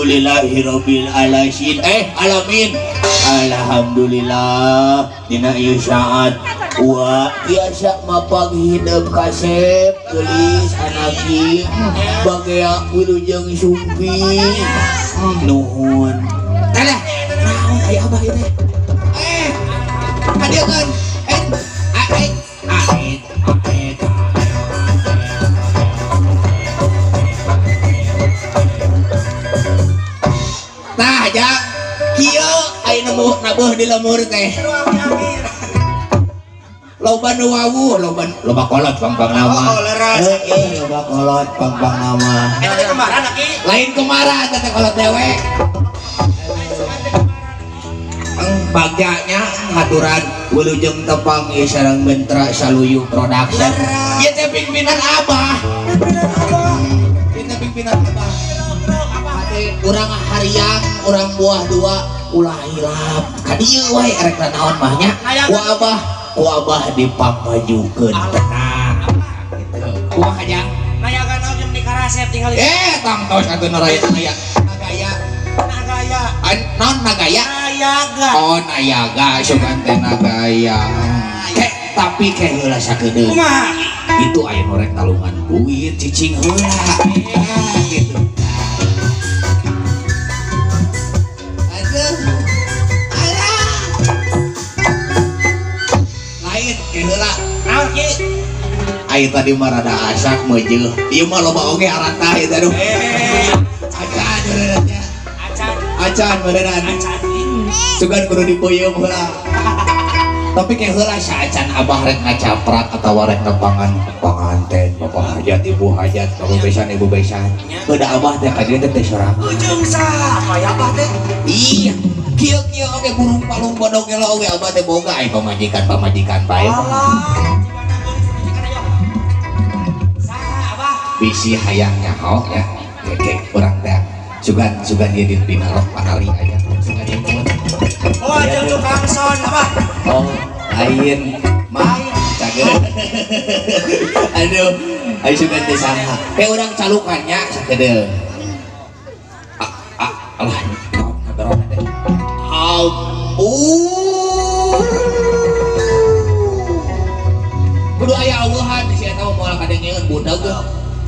Alhamdulillahirabbil alamin. Alhamdulillah dina ieu saat wa biasa mapag hidup kasep gelis anaki bagaya wilujeng sumpi nuhun kalah naon aya abah ieu teh hadieukeun nah aja kieu aya nemu nabuh di lemur teh loba nu wawuh loba kolot pangpang nama loba kolot pangpang nama eta teh kemaran aki lain kemara teh kolot dewek bagyanya ngaturan wilujeng tepang ieu sareng Bentra Saluyu Production ieu teh pimpinan abah ieu teh pimpinan abah urang hariang urang buah dua ulah hilap kadieu wae erek naon mahnya ku abah dipamajukeun tenang gitu kumaha kajang nayagan jeung di karasep tinggal tang tos atuh naraya nagaya naon nagaya nayaga oh nayaga sugan teh nagaya tapi kayak heula sakedeung kumaha itu aya nu rek talungan duit cicing heula gitu heula naon ki aya tadi mah rada asak meujeuh ieu mah loba oge aratah ieu teh acan benerannya acan beneran sugan kudu dipeuyeum heula tapi ke heula saacan abah rek ngacaprak atawa rek nepangan panganten bapak hajat ibu hajat bapak besan ibu besan beda abah teh ka dieu teh sorangan ujung saha aya abah teh iya kieu oge burung palung bodog ge oge abah teh boga aya pamajikan bae bisi hayang nyaho ya keke urang teh sugan ieu di pinarok panali aya sugan ieu oh jeung tukang son abah oh lain mah cageun aduh aya sugan teh saha urang calukannya sakedeung alah naon teh kudu aya Allahan di sia eta moal kadengeun budak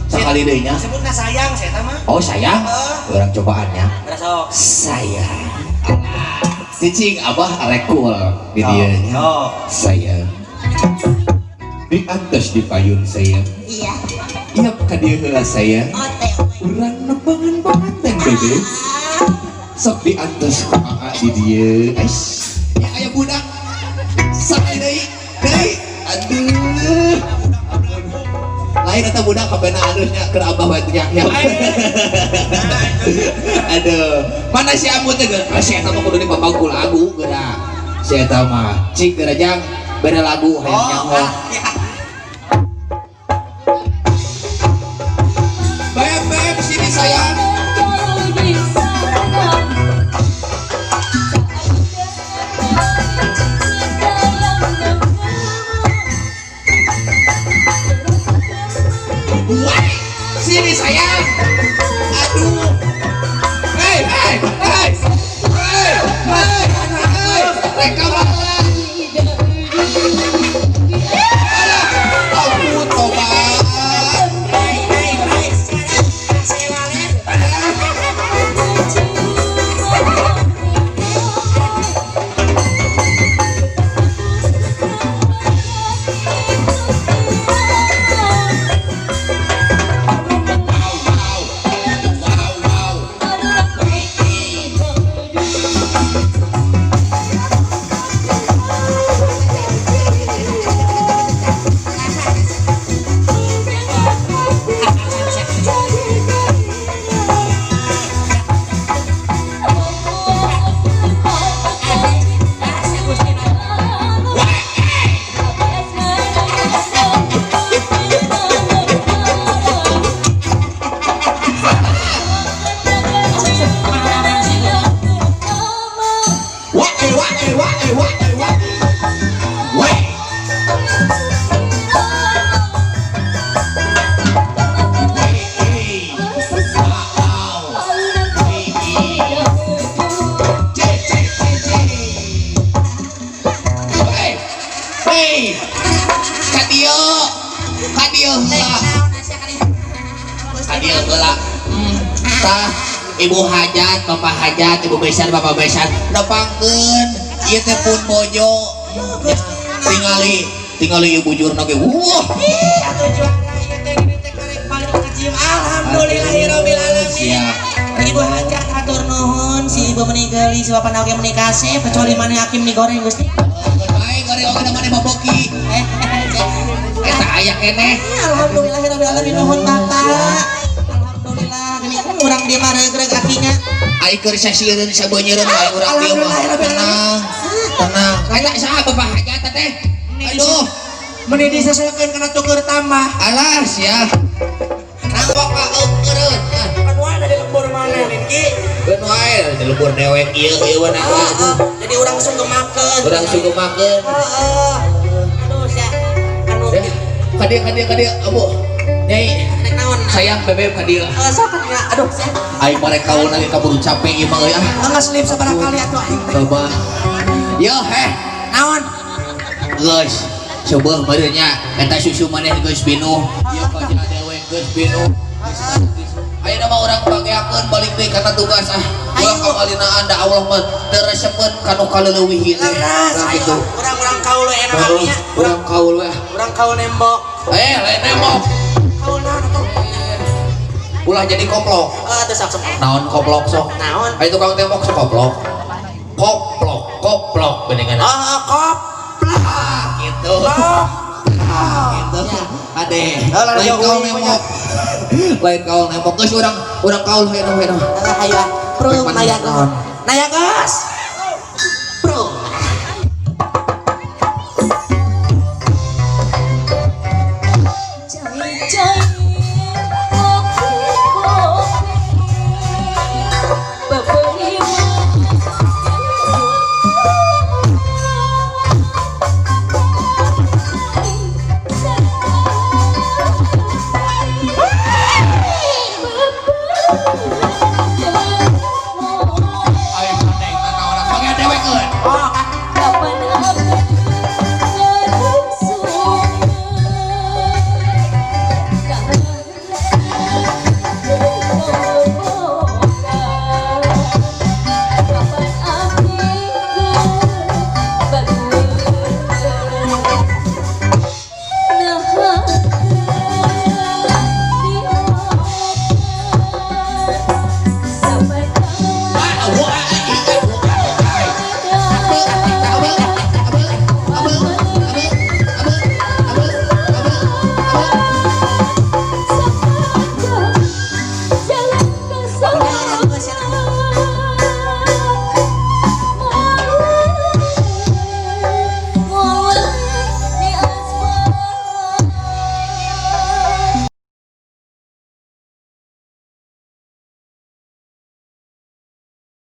sakali deui nya sebutna sayang saya eta mah oh sayang urang cobaannya sok sayang cicing abah arek cool di dieu nya sayang di atas di payun sayang iya iya ka dieu heula sayang urang nepangan panganten bebe sok di atas aa di dieu ya aya budak sakali deui aduh lain atau budak kabena alusnya ke abah bae teriak-teriak aduh mana si amu teh si eta mah kudu dipapangku lagu geura si eta mah cik geura jang beda lagu hayang nyaho beb sini sayang sini sayang aduh hei reka malah aduh tobat tah ibu hajat bapak hajat ibu besan bapak besan nepangkeun ieu teh pun bojo tingali ibu jurna ge wah Atuh juara ieu teh gini teh karek paling kecil. Alhamdulillahirabbil alamin. siap Ibu hajat hatur nuhun si ibu meninggali si bapak oge menikah kecuali maneh hakim digoreng Gusti. baik gore oge namanya baboki eta aya keneh Alhamdulillahirabbil alamin nuhun bapak. Alhamdulillah gini urang di maregreg akinya. ai keur sasieun sabeunyeun ai urang dieu mah tenang tenang eta saha bapak hajat teh aduh Meni disesuaikan kana tuker tambah. alas ya nambah ka eukereun Kan wae dari lembur maneh Ki. beun wae di lembur dewek ieu ieu na Jadi urang sungkemakeun. urang sugemakeun Heeh. Aduh sia. Anu kadia abu nyai nek naon? sayang bebek kadia Sakan ya. Aduh sia. ai barek kaul lagi kaburu capek ieu mah euy ah Geus lip sabaraha kali atuh aing teh. coba yo heh Naon? guys coba barunya eta susu maneh geus binu ieu ka dewek geus binu ayo nama orang pageakeun balik deui kana tugas ah ulah kawalinaan da Allah mah teu resepkeun kanu kaleuwih ieu teh Leres kitu urang kaul we eno aminya. urang kaul we Urang kaul nembok. lain nembok Kaul naon atuh? ulah jadi koplok Teu sok. naon koplok sok Naon? ayo tukang tembok sok koplok beningan Kop. gitu gitu ade Oh, lain lain jauh kaul ini nembok lain kaul nembok geus urang kaul heuh Hayu. Prum naya gos. Naya gos.